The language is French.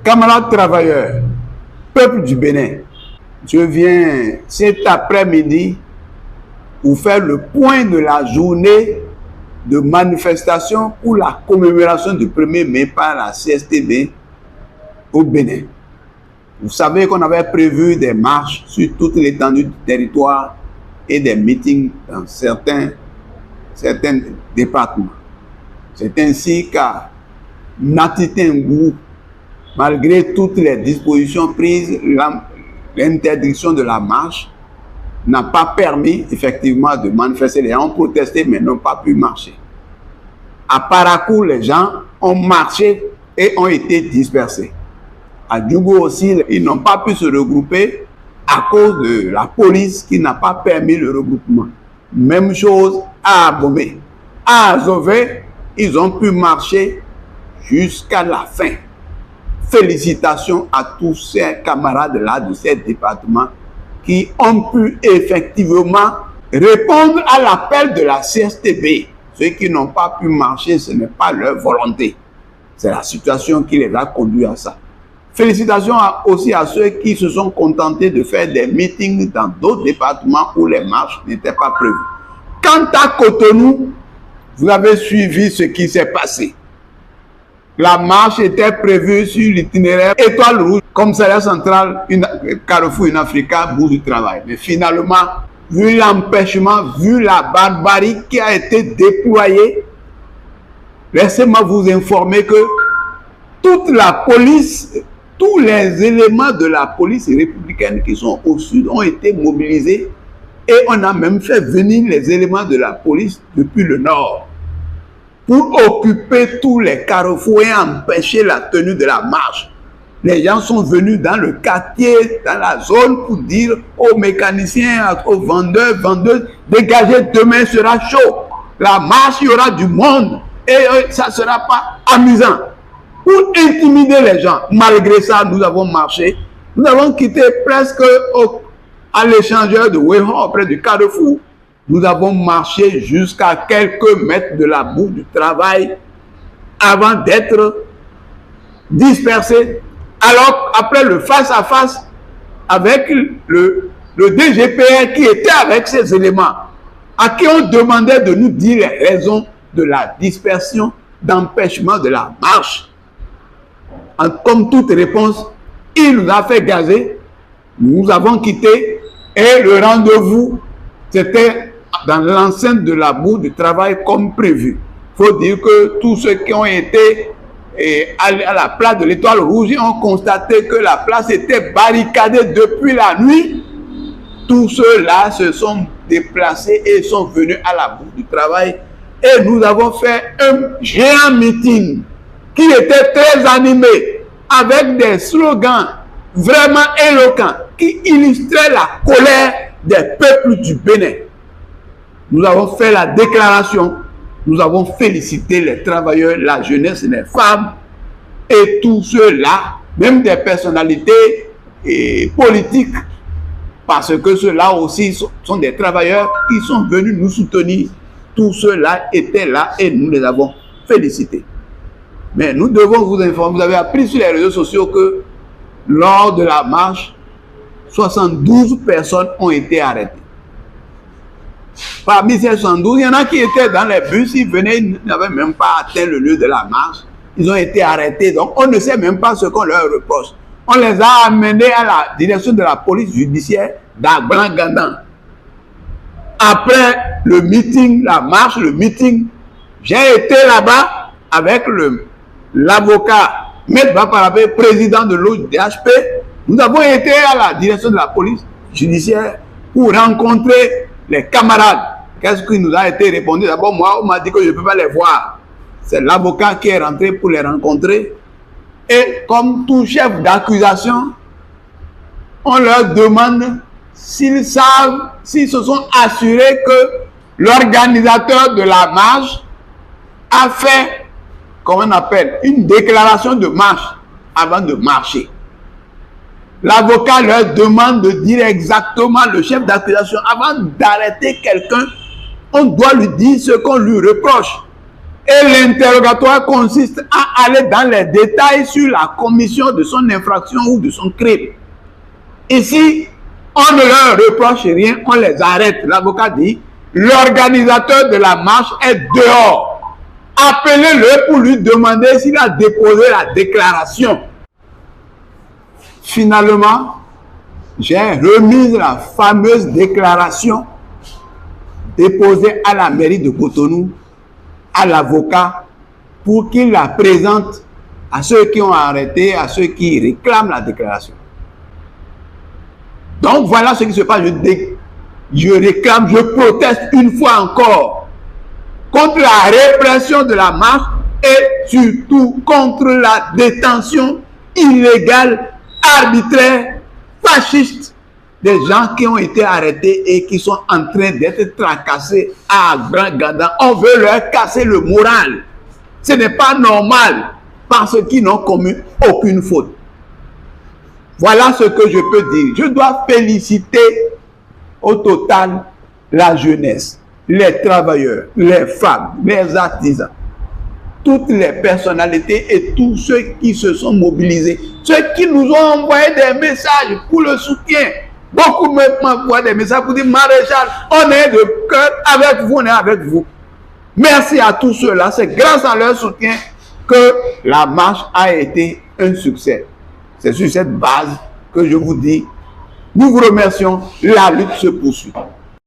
Camarades travailleurs, peuple du Bénin, je viens cet après-midi pour faire le point de la journée de manifestation pour la commémoration du 1er mai par la CSTB au Bénin. Vous savez qu'on avait prévu des marches sur toute l'étendue du territoire et des meetings dans certains départements. C'est ainsi qu'à Natitingou, malgré toutes les dispositions prises, l'interdiction de la marche n'a pas permis effectivement de manifester. Les gens ont protesté mais n'ont pas pu marcher. À Parakou, les gens ont marché et ont été dispersés. À Djougou aussi, ils n'ont pas pu se regrouper à cause de la police qui n'a pas permis le regroupement. Même chose à Abomey. À Azové, ils ont pu marcher jusqu'à la fin. Félicitations à tous ces camarades-là de ces départements qui ont pu effectivement répondre à l'appel de la CSTB. Ceux qui n'ont pas pu marcher, ce n'est pas leur volonté. C'est la situation qui les a conduits à ça. Félicitations aussi à ceux qui se sont contentés de faire des meetings dans d'autres départements où les marches n'étaient pas prévues. Quant à Cotonou, vous avez suivi ce qui s'est passé. La marche était prévue sur l'itinéraire Étoile Rouge, commissariat central, Carrefour Africa, bout du travail. Mais finalement, vu l'empêchement, vu la barbarie qui a été déployée, laissez-moi vous informer que toute la police, tous les éléments de la police républicaine qui sont au sud ont été mobilisés et on a même fait venir les éléments de la police depuis le nord pour occuper tous les carrefours et empêcher la tenue de la marche. Les gens sont venus dans le quartier, dans la zone pour dire aux mécaniciens, aux vendeurs, vendeuses, dégagez, demain sera chaud. La marche, il y aura du monde et ça ne sera pas amusant. Pour intimider les gens. Malgré ça, nous avons marché. Nous avons quitté presque à l'échangeur de Wehon, près du Carrefour. Nous avons marché jusqu'à quelques mètres de la boue du travail avant d'être dispersés. Alors, après le face-à-face avec le DGPR qui était avec ces éléments, à qui on demandait de nous dire les raisons de la dispersion, d'empêchement de la marche. Comme toute réponse, il nous a fait gazer, nous avons quitté et le rendez-vous, c'était dans l'enceinte de la boue du travail comme prévu. Il faut dire que tous ceux qui ont été à la place de l'Étoile Rouge ont constaté que la place était barricadée depuis la nuit. Tous ceux-là se sont déplacés et sont venus à la boue du travail et nous avons fait un géant meeting qui était très animé, avec des slogans vraiment éloquents, qui illustraient la colère des peuples du Bénin. Nous avons fait la déclaration, nous avons félicité les travailleurs, la jeunesse, les femmes, et tous ceux-là, même des personnalités politiques, parce que ceux-là aussi sont des travailleurs qui sont venus nous soutenir. Tous ceux-là étaient là et nous les avons félicités. Mais nous devons vous informer, vous avez appris sur les réseaux sociaux que lors de la marche, 72 personnes ont été arrêtées. Parmi ces 72, il y en a qui étaient dans les bus, ils venaient, ils n'avaient même pas atteint le lieu de la marche. Ils ont été arrêtés, donc on ne sait même pas ce qu'on leur reproche. On les a amenés à la direction de la police judiciaire d'Agban-Gandan. Après le meeting, la marche, le meeting, j'ai été là-bas avec l'avocat Maître Baparabé, président de l'ODHP. Nous avons été à la direction de la police judiciaire pour rencontrer les camarades. Qu'est-ce qui nous a été répondu? D'abord, moi, on m'a dit que je ne peux pas les voir. C'est l'avocat qui est rentré pour les rencontrer. Et comme tout chef d'accusation, on leur demande s'ils savent, s'ils se sont assurés que l'organisateur de la marche a fait, comment on appelle, une déclaration de marche avant de marcher. L'avocat leur demande de dire exactement le chef d'accusation. Avant d'arrêter quelqu'un, on doit lui dire ce qu'on lui reproche. Et l'interrogatoire consiste à aller dans les détails sur la commission de son infraction ou de son crime. Ici, on ne leur reproche rien, on les arrête. L'avocat dit, l'organisateur de la marche est dehors. Appelez-le pour lui demander s'il a déposé la déclaration. Finalement, j'ai remis la fameuse déclaration déposée à la mairie de Cotonou, à l'avocat, pour qu'il la présente à ceux qui ont arrêté, à ceux qui réclament la déclaration. Donc voilà ce qui se passe. Je réclame, je proteste une fois encore contre la répression de la marche et surtout contre la détention illégale, arbitraire, fasciste des gens qui ont été arrêtés et qui sont en train d'être tracassés à Grand Ganda. On veut leur casser le moral. Ce n'est pas normal parce qu'ils n'ont commis aucune faute. Voilà ce que je peux dire. Je dois féliciter au total la jeunesse, les travailleurs, les femmes, les artisans, toutes les personnalités et tous ceux qui se sont mobilisés, ceux qui nous ont envoyé des messages pour le soutien. Beaucoup m'envoient des messages pour dire, Maréchal, on est de cœur avec vous, on est avec vous. Merci à tous ceux-là. C'est grâce à leur soutien que la marche a été un succès. C'est sur cette base que je vous dis, nous vous remercions, la lutte se poursuit.